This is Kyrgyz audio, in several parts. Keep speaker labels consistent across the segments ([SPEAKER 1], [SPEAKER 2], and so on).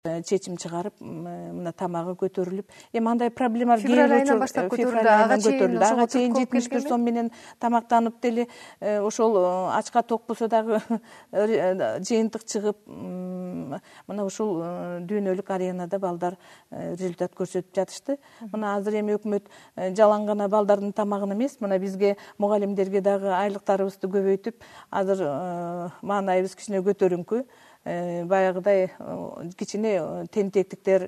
[SPEAKER 1] чечим чыгарып, мына тамагы көтөрүлүп, андай проблема
[SPEAKER 2] февраль айынан баштап көтөрүлдү.
[SPEAKER 1] Ага чейин 71 сом менен тамактанып деле, ошол ачка ток болсо дагы жыйынтык чыгып, мына ушул дүйнөлүк аренада балдар результат көрсөтүп жатышты. Мына азыр эми өкмөт жалаң гана балдардын тамагын эмес, мына бизге мугалимдерге дагы айлыктарыбызды көбөйтүп, азыр маанайыбыз кичине көтөрүңкү. Баягыдай кичине тентектиктер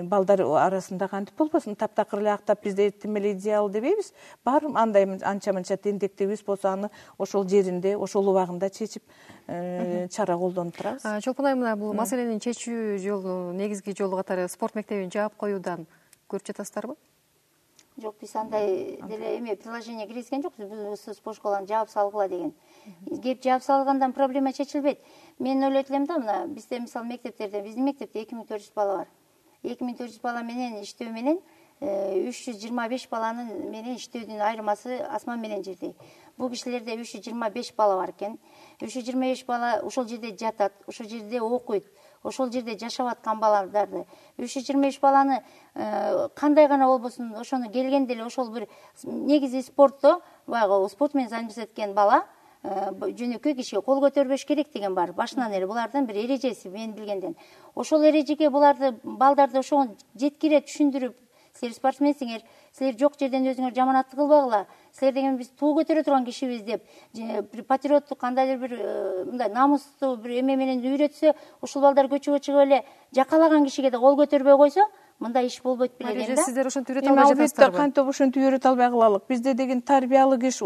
[SPEAKER 1] балдар арасында кантип болбосун, таптакыр эле актап бизде тим эле идеал дебейбиз. Бар андай анча-мынча тентектигибиз болсо аны ошол жеринде, ошол убагында чечип чара колдонуп турабыз.
[SPEAKER 2] Чолпон айым, бул маселени чечүү жолу, негизги жолу катары спорт мектебин жаап коюудан көрүп жатасыздарбы?
[SPEAKER 3] Жок, биз андай деле эме приложение киргизген жокпуз. Биз спорт школаны жаап салгыла деген. Кеп жаап салгандан проблема чечилбейт. Мен ойлойт элем да, мына бизде мисалы мектептерде, биздин мектепте 2400 бала бар. 2400 бала менен иштөө менен 325 баланын менен иштөөдүн айырмасы асман менен жердей. Бул кишилерде 325 бала бар экен. 325 бала ошол жерде жатат, ошол жерде окуйт, ошол жерде жашап аткан балдарды 325 баланы кандай гана болбосун, ошону келгенде эле ошол бир негизи спортто баягы спорт менен заниматься эткен бала жөнөкөй кишиге кол көтөрбөш керек деген бар. Башынан эле булардын бир эрежеси мен билгенден. Ошол эрежеге балдарды ошого жеткире түшүндүрүп, силер спортсменсиңер, силер жок жерден өзүңөр жаманаттык кылбагыла. Силер деген биз туу көтөрө турган кишибиз деп, бир патриоттук кандайдыр бир мындай намустуу бир эме менен үйрөтсө, ушул балдар көчөгө чыгып эле жакалаган кишиге да кол көтөрбөй койсо, мындай иш болбойт билген да.
[SPEAKER 2] Сиздер ошентип үйрөтө албай жатасыздарбы?
[SPEAKER 1] Кантип ошентип үйрөтө албай калалык. Бизде деген тарбиялык иш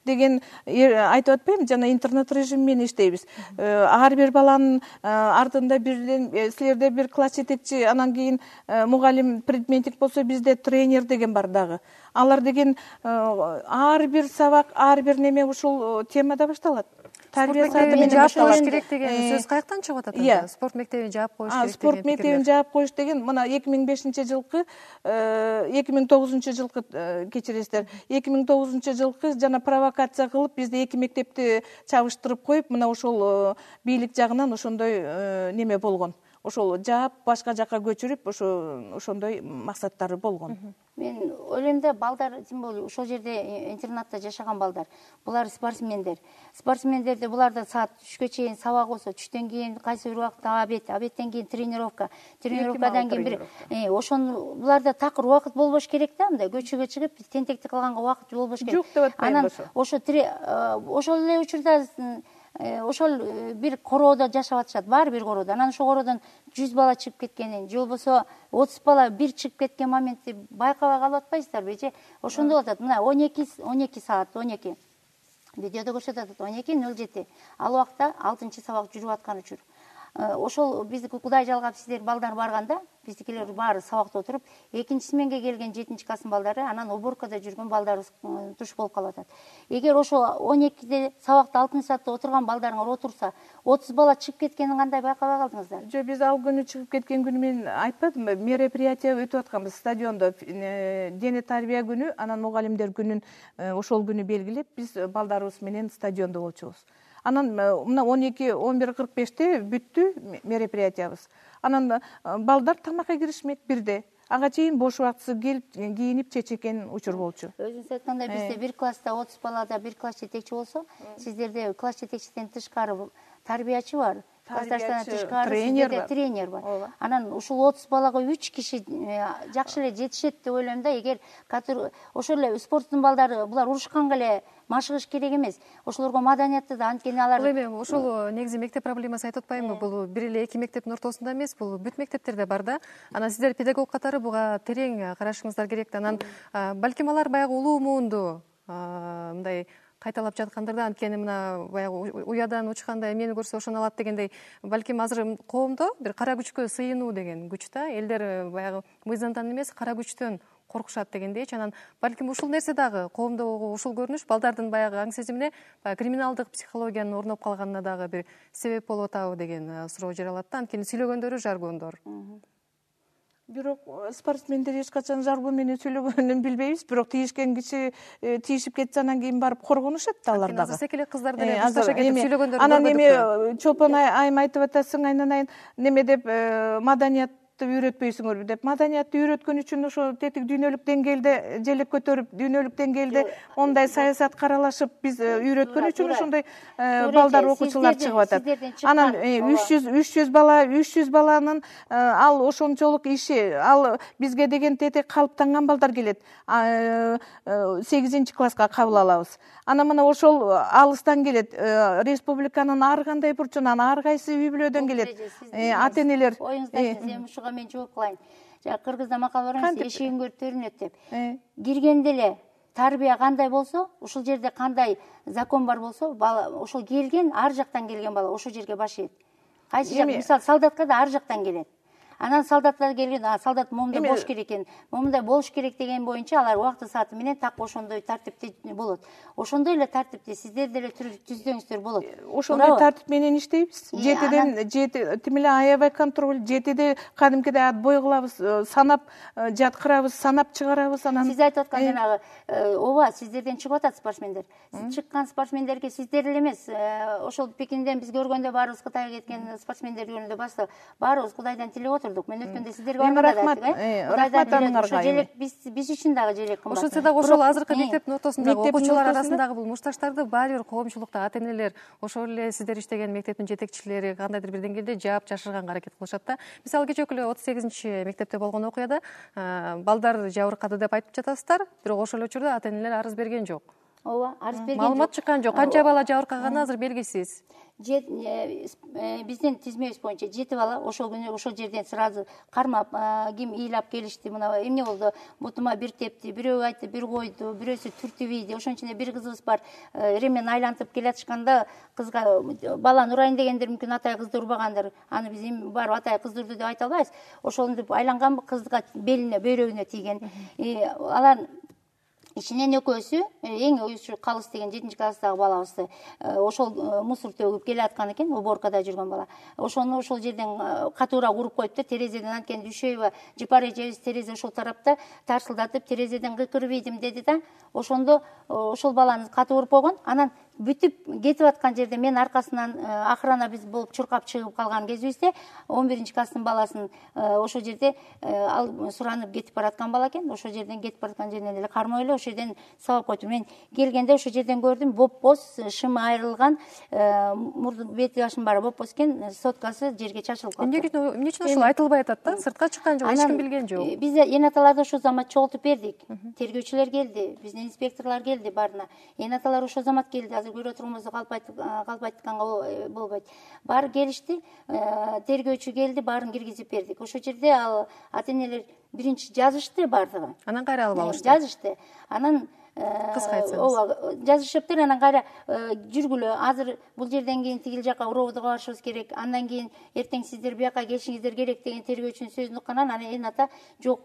[SPEAKER 1] деген айтып атпаймынбы, жана интернет режим менен иштейбиз. Ар бир баланын артында бирден силерде бир класс жетекчи, анан кийин мугалим предметник болсо, бизде тренер деген бар дагы. Алар деген ар бир сабак, ар бир неме ушул темада башталат.
[SPEAKER 2] Спорт мектебин жаап коюш керек деген сөз каяктан чыгып атат? Спорт мектебин жаап коюш керек деген.
[SPEAKER 1] Спорт мектебин жаап коюш деген мына 2005-жылкы, 2009-жылкы кечиресиздер. 2009-жылкы жана провокация кылып бизде 2 мектепти чабыштырып коюп, мына ошол бийлик жагынан ошондой неме болгон. Ошол жаап башка жакка көчүрүп, ошондой максаттары болгон.
[SPEAKER 3] Мен ойлойм да, балдар, тем более ошол жерде интернатта жашаган балдар, булар спортсмендер. Спортсмендерде буларда саат 3-кө чейин сабак болсо, 3төн кийин кайсы бир убакытта обедтен кийин тренировкадан кийин бир ошону буларда такыр убакыт болбош керек да, мындай көчөгө чыгып тентектик кылганга убакыт болбош керек.
[SPEAKER 1] Жок деп атпайм болсо.
[SPEAKER 3] Ошол эле учурда ошол бир короодо жашап атышат, бар бир короодо. Анан ошол короодон 100 бала чыгып кеткенин, же болбосо 30 бала бир чыгып кеткен моментти байкабай калып атпайсыздарбы? Же ошондо атат. Мына 12 саат, 12. Видеодо көрсөтүп атат 12:07. Ал убакта 6-сабак жүрүп аткан учур. Ошол бизди Кудай жалгап сиздер балдар барганда, биздикилер баары сабакта отуруп, 2-сменге келген 7-класстын балдары анан уборкада жүргөн балдарыбыз туш болуп калып атат. Эгер ошол 12-де сабакта 6-саатта отурган балдарыңар отурса, 30 бала чыгып кеткенин кандай байкабай калдыңыздар?
[SPEAKER 1] Жок, биз ал күнү чыгып кеткен күнү мен айтпадымбы, мероприятие өтүп атканбыз стадиондо. Дене тарбия күнү, анан мугалимдер күнүн ошол күнү белгилеп, биз балдарыбыз менен стадиондо болчубуз. Анан мына 12:11:45-те бүттү мероприятиябыз. Анан балдар тамакка киришмек бирде. Ага чейин бош убактысы келип, кийинип чечеккен учур болчу.
[SPEAKER 3] Өзүңүз айткандай, бизде бир класста 30 балада бир класс жетекчи болсо, сиздерде класс жетекчисинен тышкары тарбиячы бар. Класстардан тышкары тренер бар. Анан ушул 30 балага 3 киши жакшы эле жетишет деп ойлойм да. Эгер ошол эле спорттун балдары, булар урушканга эле машыгыш керек эмес. Ошолорго маданиятты да, анткени алар
[SPEAKER 2] ошол негизи мектеп проблемасы айтып атпаймынбы? Бул бир эле 2 мектептин ортосунда эмес, бул бүт мектептерде бар да. Анан сиздер педагог катары буга терең карашыңыздар керек да. Анан балким алар баягы улуу муунду мындай кайталап жаткандыр да, анткени мына баягы уядан учкандай мени көрсө ошону алат дегендей, балким азыр коомдо бир кара күчкө сыйынуу деген күч да, элдер баягы мыйзамдан эмес кара күчтөн коркушат дегендейчи. Анан балким ушул нерсе дагы коомдо ушул көрүнүш балдардын баягы аң сезимине криминалдык психологиянын орноп калганына дагы бир себеп болуп атабы деген суроо жаралат да, анткени сүйлөгөндөрү жаргондор.
[SPEAKER 1] Бирок спортсмендер эч качан жаргоо менен сүйлөгөнүн билбейбиз, бирок тийишкен киши тийишип кетсе анан кийин барып коргонушат да алар дагы.
[SPEAKER 2] Азыр секелек кыздар деле мушташа кетип сүйлөгөндөрүн көрдүк.
[SPEAKER 1] Анан эме Чолпон айым айтып атасың айнанайын неме деп маданиятты үйрөтпөйсүңөрбү деп. Маданиятты үйрөткөн үчүн ошо тетик дүйнөлүк деңгээлде желек көтөрүп, дүйнөлүк деңгээлде ондай саясат каралашып биз үйрөткөн үчүн ошондой балдар окуучулар чыгып атат. Анан 300 баланын ал ошончолук иши, ал бизге деген тетик калыптанган балдар келет. 8-класска кабыл алабыз. Анан мына ошол алыстан келет. Республиканын ар кандай бурчунан, ар кайсы үй бүлөдөн келет. Ата-энелер
[SPEAKER 3] мен жооп кылайын. Кыргызда макал бар эмес, эшигиң көрүп төрүнөт деп. Киргенде эле тарбия кандай болсо, ушул жерде кандай закон бар болсо, бала ошол келген, ар жактан келген бала ошол жерге баш ийет. Кайсы жак, мисалы солдатка да ар жактан келет. Анан солдаттар келген, солдат момундай болуш керек экен, момундай болуш керек деген боюнча алар убакыты сааты менен так ошондой тартипте болот. Ошондой эле тартипте сиздер деле түздөңүздөр болот.
[SPEAKER 1] Ошондой тартип менен иштейбиз. 7 тим эле аябай контроль, 7-де кадимкидей отбой кылабыз, санап жаткырабыз, санап чыгарабыз. Анан
[SPEAKER 3] сиз айтып аткан жанагы ооба, сиздерден чыгып атат спортсмендер. Чыккан спортсмендерге сиздер эле эмес, ошол Пекинден биз көргөндө баарыбыз Кытайга кеткен спортсмендер көргөндө башта баарыбыз Кудайдан тилеп отурдук. Мен өткөндө сиздерге барганда да желек биз үчүн дагы желек кымбат.
[SPEAKER 2] Ошентсе дагы ошол азыркы мектептин ортосундагы окуучулар арасындагы бул мушташтарды баары бир коомчулукта ата-энелер, ошол эле сиздер иштеген мектептин жетекчилери кандайдыр бир деңгээлде жаап жашырганга аракет кылышат да. Мисалы кечээ эле 38-мектепте болгон окуяда балдар жабыркады деп айтып жатасыздар, бирок ошол учурда ата-энелер арыз берген жок.
[SPEAKER 3] Ооба, арыз берген жок.
[SPEAKER 2] Маалымат чыккан жок. Канча бала жабыркаганы азыр белгисиз.
[SPEAKER 3] Биздин тизмебиз боюнча 7 бала ошол күнү ошол жерден сразу кармап, ким ыйлап келишти, мына эмне болду, бутума бир тепти, бирөө айтты, бир койду, бирөөсү түртүп ийди. Ошонун ичинде бир кызыбыз бар, эремен айлантып келатышканда кызга баланы урайын дегендер мүмкүн атай кызды урбагандыр. Аны биз барып атай кызды урду деп айта албайбыз. Ошондуп айланган кызга белине, бөйрөгүнө тийген. Алар ичинен экөөсү эң калыс деген 7-класстагы балабызды ошол мусор төгүп келаткан экен, уборкада жүргөн бала. Ошону ошол жерден катуураак уруп коюпту, терезеден анткени düşөйбү, жыпар эжебиз терезе ошол тарапта тарсылдатып терезеден кыйкырып ийдим деди да. Ошондо ошол баланы катуу уруп койгон. Анан бүтүп кетип аткан жерде мен аркасынан охрана биз болуп чуркап чыгып калган кезибизде 11-класстын баласын ошол жерде ал суранып кетип бараткан бала экен. Ошол жерден кетип бараткан жеринен эле кармай эле ошол жерден сабап койтум. Мен келгенде ошол жерден көрдүм, бопбоз шымы айрылган, мурду бети башын баары бопбоз экен, соткасы жерге чачылып калды.
[SPEAKER 2] Эмне үчүн ошол айтылбай атат да? Сыртка чыккан жок, эч ким билген жок.
[SPEAKER 3] Биз эн аталарды ошол замат чогултуп бердик. Тергөөчүлөр келди, биздин инспекторлор келди баарына. Эн аталар ошол замат келди. Көрө турганбызды калпайтканга болбойт. Баары келишти, тергөөчү келди, баарын киргизип бердик. Ошол жерде ал ата-энелер биринчи жазышты баардыгы.
[SPEAKER 2] Анан кайра алып алышты.
[SPEAKER 3] Жазышты. Анан
[SPEAKER 2] кыска айтсаңыз.
[SPEAKER 3] Ооба, жазышыптыр, анан кайра жүргүлө. Азыр бул жерден кийин тигил жака уробудга барышыбыз керек. Андан кийин эртең сиздер бияка келишиңиздер керек деген тергөөчүнүн сөзүн уккандан анан эн ата жок,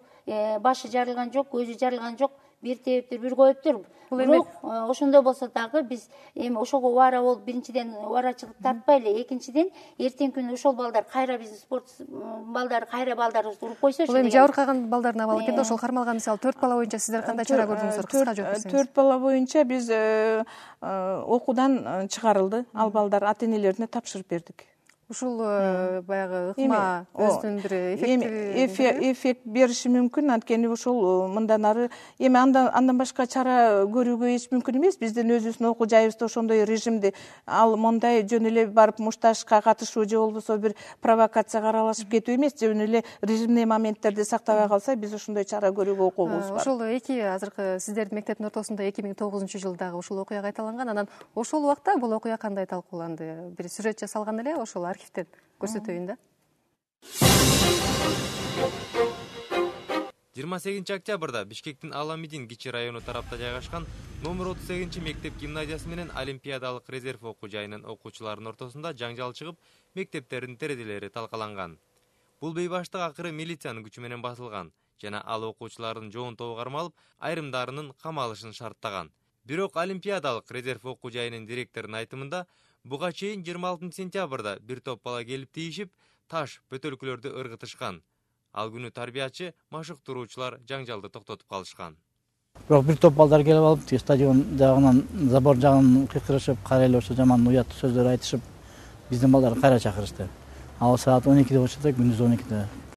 [SPEAKER 3] башы жарылган жок, көзү жарылган жок. Бир тептир, бир коюптур. Бирок ошондой болсо дагы биз эми ошого убара болуп биринчиден убарачылык тартпайлы, экинчиден эртең күнү ошол балдар кайра биздин спорт балдары кайра балдарыбызды уруп койсочу.
[SPEAKER 2] Бул эми жабыркаган балдардын абалы экен да, ошол кармалган мисалы 4 бала боюнча сиздер кандай чара көрдүңүздөр? Кыска жооп берсеңиз.
[SPEAKER 1] 4 бала боюнча биз окуудан чыгарылды. Ал балдар ата-энелерине тапшырып бердик.
[SPEAKER 2] Ушул баягы ыкма өзүнүн бир
[SPEAKER 1] эффект бериши мүмкүн, анткени ушул мындан ары эми андан башка чара көрүүгө эч мүмкүн эмес. Биздин өзүбүздүн окуу жайыбызда ошондой режимди ал мондай жөн эле барып мушташка катышуу же болбосо бир провокацияга аралашып кетүү эмес, жөн эле режимный моменттерди сактабай калса, биз ошондой чара көрүүгө укугубуз бар.
[SPEAKER 2] Ошол азыркы сиздердин мектептин ортосунда 2009-жылдагы ушул окуя кайталанган. Анан ошол убакта бул окуя кандай талкууланды? Бир сюжет жасалган эле, ошол архивден көрсөтөйүн да.
[SPEAKER 4] 28 октябрда Бишкектин Аламидин кичи району тарапта жайгашкан номер 38-мектеп гимназиясы менен Олимпиадалык резерв окуу жайынын окуучуларынын ортосунда жаңжал чыгып, мектептердин терезелери талкаланган. Бул бейбаштык акыры милициянын күчү менен басылган жана ал окуучулардын жоон тобу кармалып, айрымдарынын камалышын шарттаган. Бирок Олимпиадалык резерв окуу жайынын директорунун айтымында буга чейин 26 сентябрда бир топ бала келип тийишип, таш, бөтөлкөлөрдү ыргытышкан. Ал күнү тарбиячы, машыктыруучулар жаңжалды токтотуп калышкан.
[SPEAKER 5] Бирок бир топ балдар келип алып, стадион жагынан, забор жагынан кыйкырышып, кайрайлап ошо жаман уят сөздөр айтышып, биздин балдарды кайра чакырышты. Ал саат 12-де болчу да, күндүз 12-де.